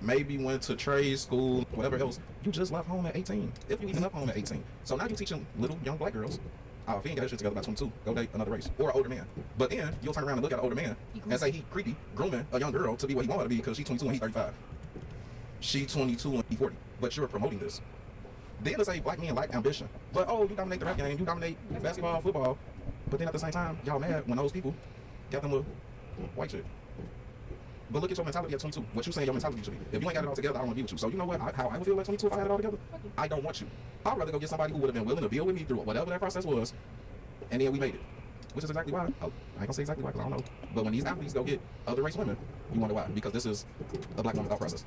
maybe went to trade school, whatever else. You just left home at 18. If you even left home at 18, so now you teaching little young black girls. If he ain't got his shit together by 22, go date another race or an older man. But then you'll turn around and look at an older man and say he creepy, grooming a young girl to be what he wanted to be because she's 22 and he's 35. She 22 and he 40. But you're promoting this. Then let's say black men lack ambition. But you dominate the rap game, you dominate basketball, football. But then at the same time, y'all mad when those people got them little white shit. But look at your mentality at 22. What you saying your mentality should be. If you ain't got it all together, I don't want to be with you. So you know what? How I would feel at 22 if I had it all together? I don't want you. I'd rather go get somebody who would have been willing to deal with me through whatever that process was, and then we made it. Which is exactly why. I ain't gonna say exactly why, because I don't know. But when these athletes go get other race women, you wonder why. Because this is a black woman thought process.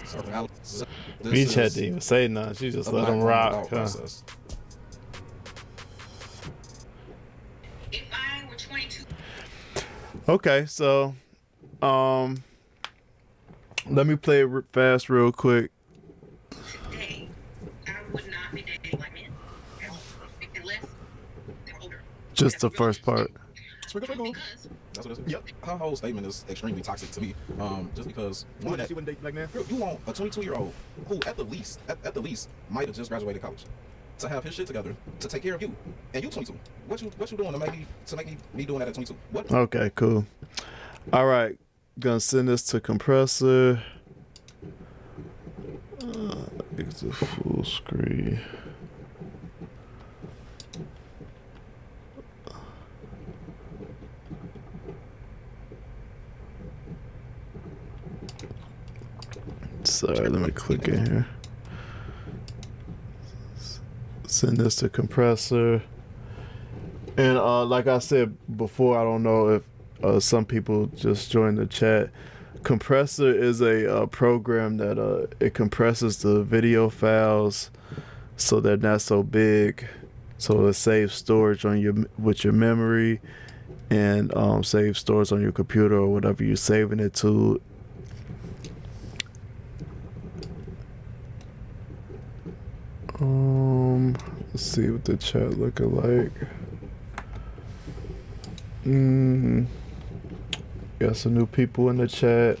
So Alex, Beach had to even say nothing. She just let him rock. Huh? If I were 22. Okay, so let me play it fast real quick. Today, I would not be dating black men at all, unless they were older. Just the first part. Sprinkle, sprinkle. Because That's what it is. Yep. Her whole statement is extremely toxic to me. Just because One that you wouldn't date black man. you want a 22-year-old who at the least might have just graduated college to have his shit together to take care of you, and you 22. What you doing to make me be doing that at 22? What? Okay, cool. All right, gonna send this to compressor. It's a full screen. Sorry, let me click in here. Send this to compressor. And like I said before, I don't know if some people just joined the chat. Compressor is a program that it compresses the video files so they're not so big, so it saves storage on your memory, and saves storage on your computer or whatever you're saving it to. Let's see what the chat looking like. Got some new people in the chat.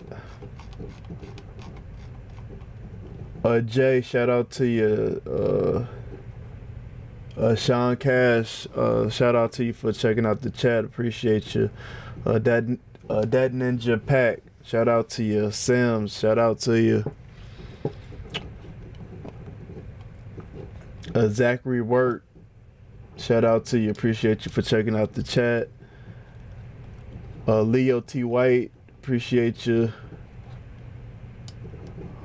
Jay, shout out to you. Sean Cash, shout out to you for checking out the chat. Appreciate you. That Ninja Pack, shout out to you. Sims, shout out to you. Zachary Work, shout out to you. Appreciate you for checking out the chat. Leo T. White, appreciate you.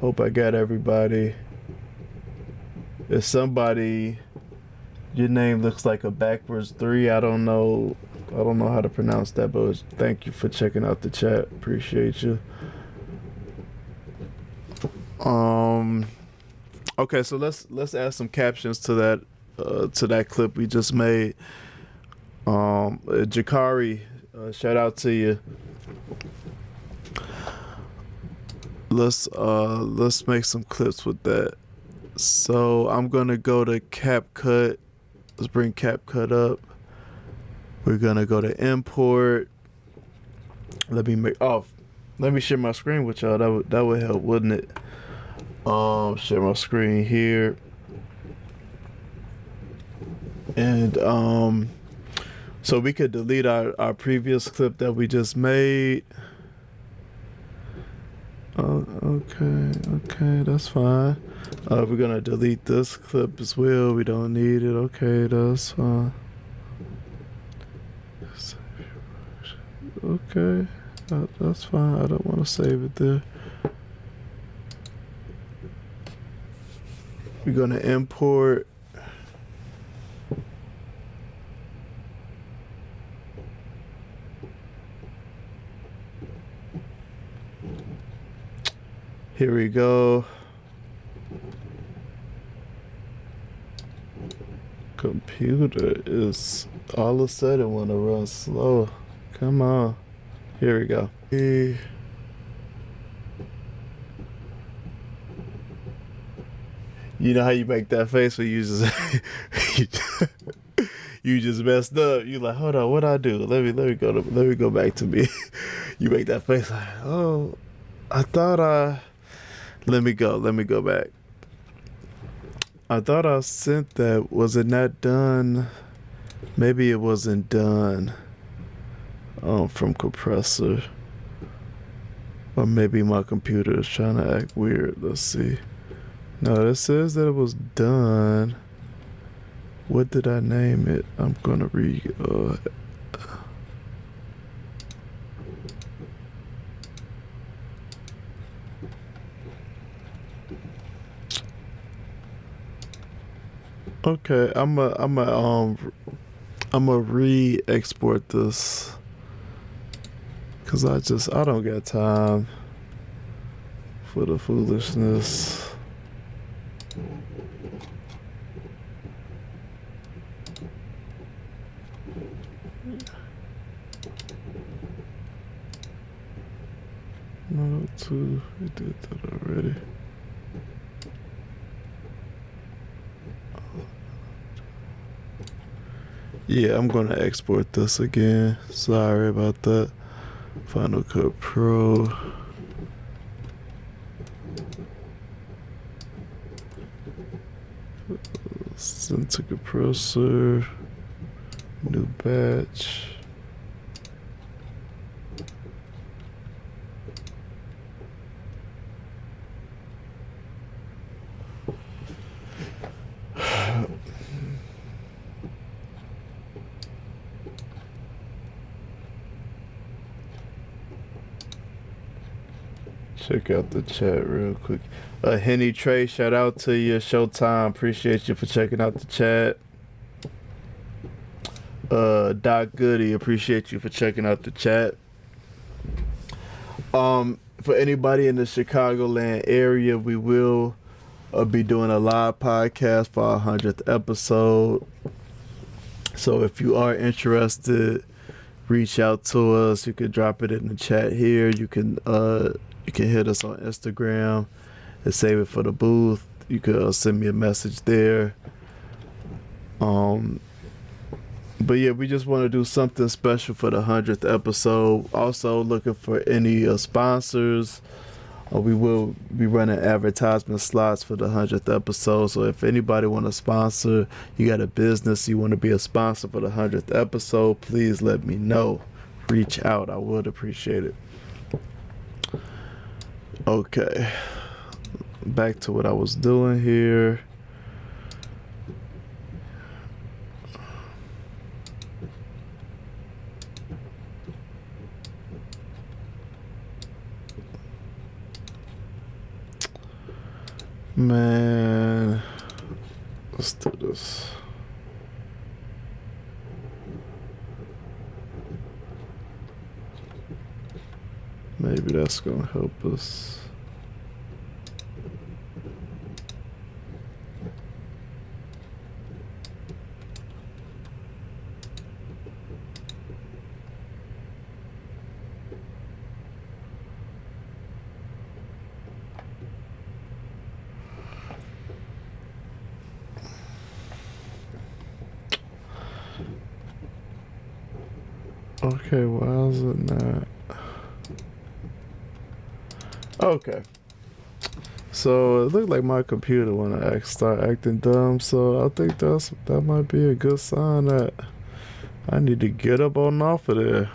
Hope I got everybody. If somebody, your name looks like a backwards 3, I don't know how to pronounce that, but thank you for checking out the chat. Appreciate you. Okay, so let's add some captions to that clip we just made. Jakari, shout out to you. Let's make some clips with that. So I'm gonna go to CapCut. Let's bring CapCut up. We're gonna go to import. Let me share my screen with y'all. That would help, wouldn't it? Share my screen here. And so we could delete our previous clip that we just made. Okay, that's fine. We're gonna delete this clip as well. We don't need it. Okay, that's fine. Okay, that's fine. I don't want to save it there. We're gonna import. Here we go. Computer is all of a sudden want to run slow. Come on. Here we go. You know how you make that face when you just you just messed up. You like, hold on, what I do? Let me go back to me. You make that face like, oh, I thought let me go back. I thought I sent that. Was it not done? Maybe it wasn't done. From compressor. Or maybe my computer is trying to act weird. Let's see. No, it says that it was done. What did I name it? I'm gonna read. Okay, I'm a re-export this, cause I don't got time for the foolishness. No, two, we did that already. Yeah, I'm gonna export this again. Sorry about that. Final Cut Pro. Send to compressor. New batch. Check out the chat real quick. Henny Trey, shout out to you. Showtime, appreciate you for checking out the chat. Doc Goody, appreciate you for checking out the chat. For anybody in the Chicagoland area, we will be doing a live podcast for our 100th episode. So if you are interested, reach out to us. You can drop it in the chat here. You can hit us on Instagram and save it for the booth. You could send me a message there. But yeah, we just want to do something special for the 100th episode. Also looking for any sponsors. We will be running advertisement slots for the 100th episode. So if anybody want to sponsor, you got a business, you want to be a sponsor for the 100th episode, please let me know. Reach out. I would appreciate it. Okay. Back to what I was doing here. Man, let's do this. Maybe that's gonna help us. Okay, why is it not? Okay. So it looked like my computer wanna start acting dumb, so I think that might be a good sign that I need to get up on off of there.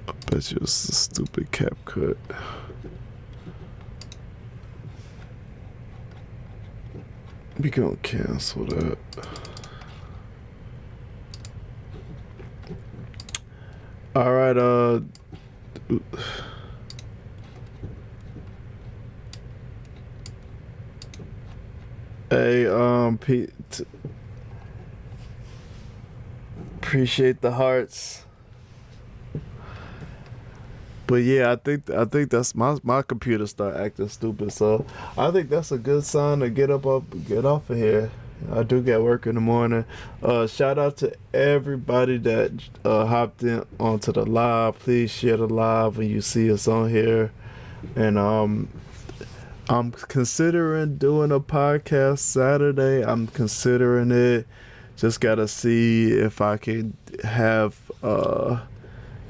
I bet you it's a stupid CapCut. We gonna cancel that. All right, hey, Pete, appreciate the hearts. But yeah, I think that's my computer start acting stupid. So I think that's a good sign to get off of here. I do get work in the morning. Shout out to everybody that hopped in onto the live. Please share the live when you see us on here. And I'm considering doing a podcast Saturday. I'm considering it. Just gotta see if I can have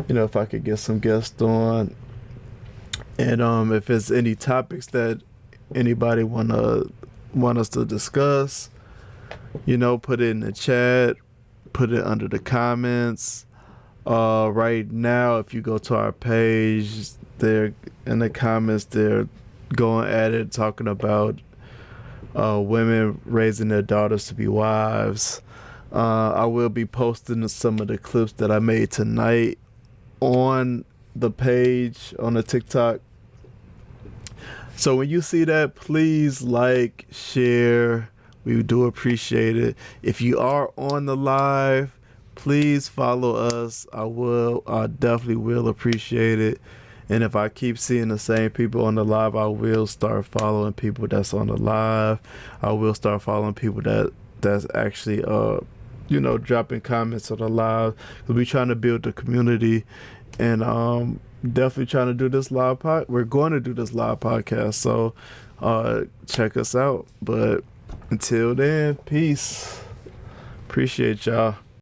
if I could get some guests on, and if there's any topics that anybody want us to discuss, put it in the chat, put it under the comments. Right now, if you go to our page, they're in the comments, they're going at it, talking about women raising their daughters to be wives. I will be posting some of the clips that I made tonight on the page, on the TikTok. So when you see that, please like, share. We do appreciate it. If you are on the live, please follow us. I definitely will appreciate it. And if I keep seeing the same people on the live, I will start following people that's on the live. I will start following people that's actually dropping comments on the live. We're trying to build the community, and definitely trying to do this live we're going to do this live podcast, so check us out. But until then, peace. Appreciate y'all.